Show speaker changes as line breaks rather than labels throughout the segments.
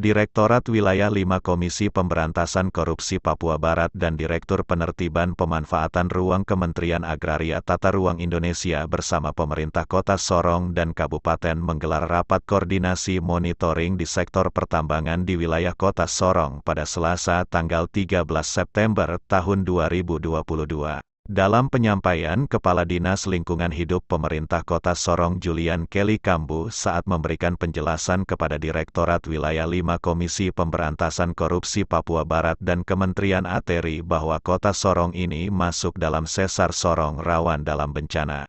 Direktorat Wilayah 5 Komisi Pemberantasan Korupsi Papua Barat dan Direktur Penertiban Pemanfaatan Ruang Kementerian Agraria Tata Ruang Indonesia bersama pemerintah Kota Sorong dan Kabupaten menggelar rapat koordinasi monitoring di sektor pertambangan di wilayah Kota Sorong pada Selasa tanggal 13 September tahun 2022. Dalam penyampaian Kepala Dinas Lingkungan Hidup Pemerintah Kota Sorong Julian Kelly Kambu saat memberikan penjelasan kepada Direktorat Wilayah 5 Komisi Pemberantasan Korupsi Papua Barat dan Kementerian ATERI bahwa Kota Sorong ini masuk dalam sesar Sorong rawan dalam bencana.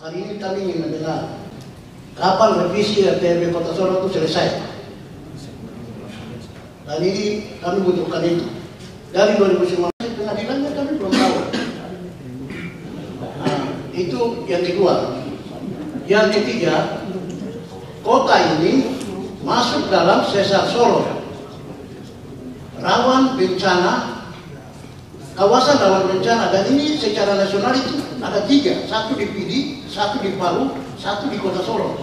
Hari ini kami ingin mendengar kapan revisi RTRW Kota Sorong itu selesai. Dan ini kami butuhkan itu. Dari 2019 pengadilannya kami belum tahu. Itu yang kedua. Yang ketiga, kota ini masuk dalam sesar Sorong, rawan bencana, kawasan rawan bencana, dan ini secara nasional itu ada 3, satu di Pidi, satu di Palu, satu di Kota Sorong.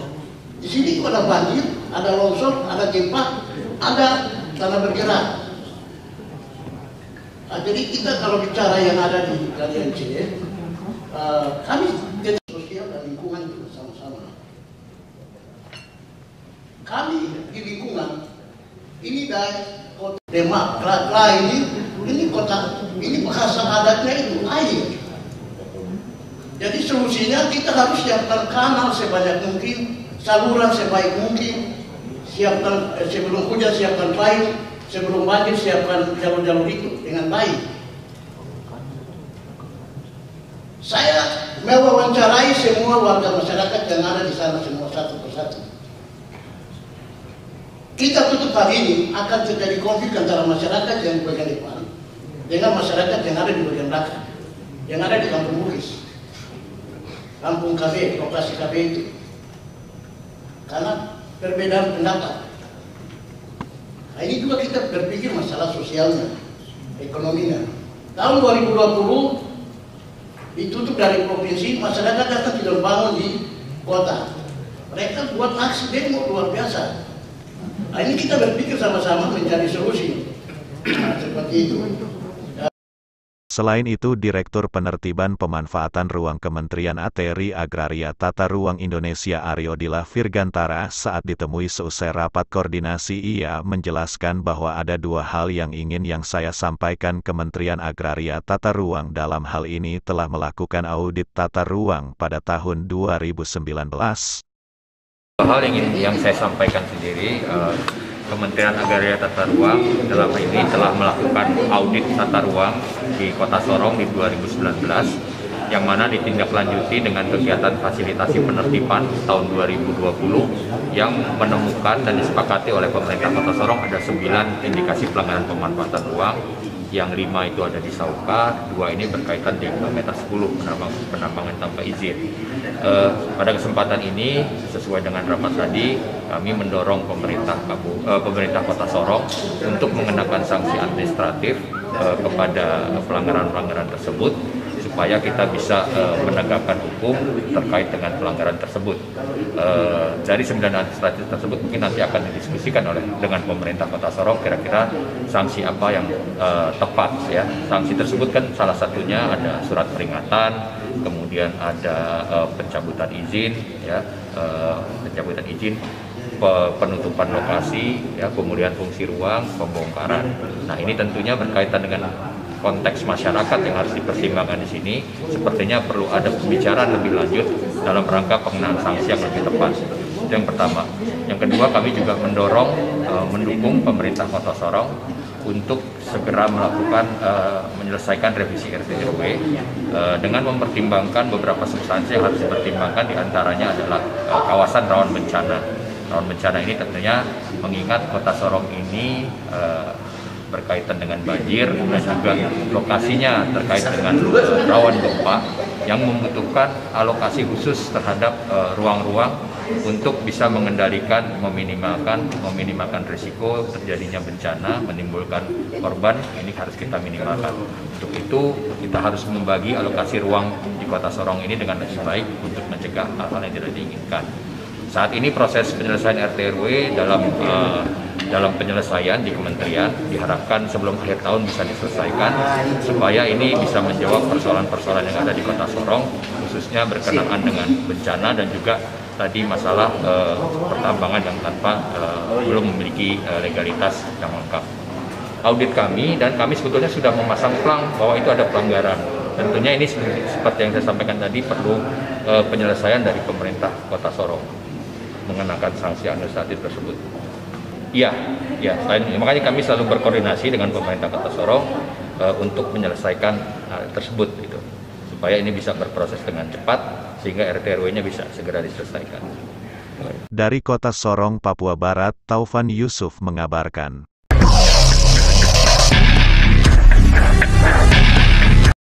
Di sini ada banjir, ada longsor, ada gempa, ada tanah bergerak. Jadi kita kalau bicara yang ada di Kalian C, kami dari sosial dan lingkungan itu bersama-sama. Kami di lingkungan ini dari kota Demak, Kla ini kota, ini bahasa adatnya itu air. Jadi solusinya kita harus siapkan kanal sebanyak mungkin, saluran sebaik mungkin, siapkan sebelum hujan siapkan pipe. Sebelum banjir siapkan jalur-jalur itu dengan baik. Saya mewawancarai semua warga masyarakat yang ada di sana semua satu persatu. Kita tutup hari ini akan terjadi konflik antara masyarakat yang di bagian depan dengan masyarakat yang ada di bagian belakang, yang ada di Kampung Bugis, Kampung KB, lokasi KB itu. Karena perbedaan pendapat. Nah, ini juga kita berpikir masalah sosialnya, ekonominya. Tahun 2020 ditutup dari provinsi, masyarakat datang tidak bangun di kota. Mereka buat aksi demo luar biasa. Nah, ini kita berpikir sama-sama mencari solusi. Nah, seperti itu.
Selain itu, Direktur Penertiban Pemanfaatan Ruang Kementerian ATERI Agraria Tata Ruang Indonesia Aryo Dila Virgantara saat ditemui seusai rapat koordinasi ia menjelaskan bahwa ada 2 hal yang ingin saya sampaikan. Kementerian Agraria Tata Ruang dalam hal ini telah melakukan audit tata ruang pada tahun 2019.
Hal yang saya sampaikan sendiri, Kementerian Agraria Tata Ruang dalam ini telah melakukan audit tata ruang di Kota Sorong di 2019, yang mana ditindaklanjuti dengan kegiatan fasilitasi penertiban tahun 2020 yang menemukan dan disepakati oleh pemerintah Kota Sorong ada 9 indikasi pelanggaran pemanfaatan ruang, yang 5 itu ada di Sauka, 2 ini berkaitan di kilometer 10 penambangan tanpa izin. Pada kesempatan ini, sesuai dengan rapat tadi, kami mendorong pemerintah Kota Sorong untuk mengenakan sanksi administratif kepada pelanggaran-pelanggaran tersebut, supaya kita bisa menegakkan hukum terkait dengan pelanggaran tersebut. Dari 9 administratif tersebut mungkin nanti akan didiskusikan dengan pemerintah Kota Sorong kira-kira sanksi apa yang tepat ya. Sanksi tersebut kan salah satunya ada surat peringatan, kemudian ada pencabutan izin ya, penutupan lokasi ya, kemudian fungsi ruang, pembongkaran. Nah, ini tentunya berkaitan dengan konteks masyarakat yang harus dipertimbangkan di sini. Sepertinya perlu ada pembicaraan lebih lanjut dalam rangka pengenaan sanksi yang lebih tepat. Itu yang pertama. Yang kedua, kami juga mendukung pemerintah Kota Sorong untuk segera melakukan menyelesaikan revisi RTRW dengan mempertimbangkan beberapa substansi yang harus dipertimbangkan, diantaranya adalah kawasan rawan bencana. Rawan bencana ini tentunya mengingat Kota Sorong ini berkaitan dengan banjir dan juga lokasinya terkait dengan rawan gempa yang membutuhkan alokasi khusus terhadap ruang-ruang untuk bisa mengendalikan, meminimalkan risiko terjadinya bencana, menimbulkan korban. Ini harus kita minimalkan. Untuk itu kita harus membagi alokasi ruang di Kota Sorong ini dengan lebih baik untuk mencegah hal-hal yang tidak diinginkan. Saat ini proses penyelesaian RT RW dalam penyelesaian di kementerian, diharapkan sebelum akhir tahun bisa diselesaikan supaya ini bisa menjawab persoalan-persoalan yang ada di Kota Sorong, khususnya berkenaan dengan bencana dan juga tadi masalah pertambangan yang belum memiliki legalitas yang lengkap. Audit kami dan kami sebetulnya sudah memasang plang bahwa itu ada pelanggaran. Tentunya ini seperti yang saya sampaikan tadi perlu penyelesaian dari pemerintah Kota Sorong mengenakan sanksi administratif tersebut. Iya, makanya kami selalu berkoordinasi dengan pemerintah Kota Sorong untuk menyelesaikan hal tersebut, gitu, supaya ini bisa berproses dengan cepat sehingga RT RW-nya bisa segera diselesaikan.
Dari Kota Sorong, Papua Barat, Taufan Yusuf mengabarkan.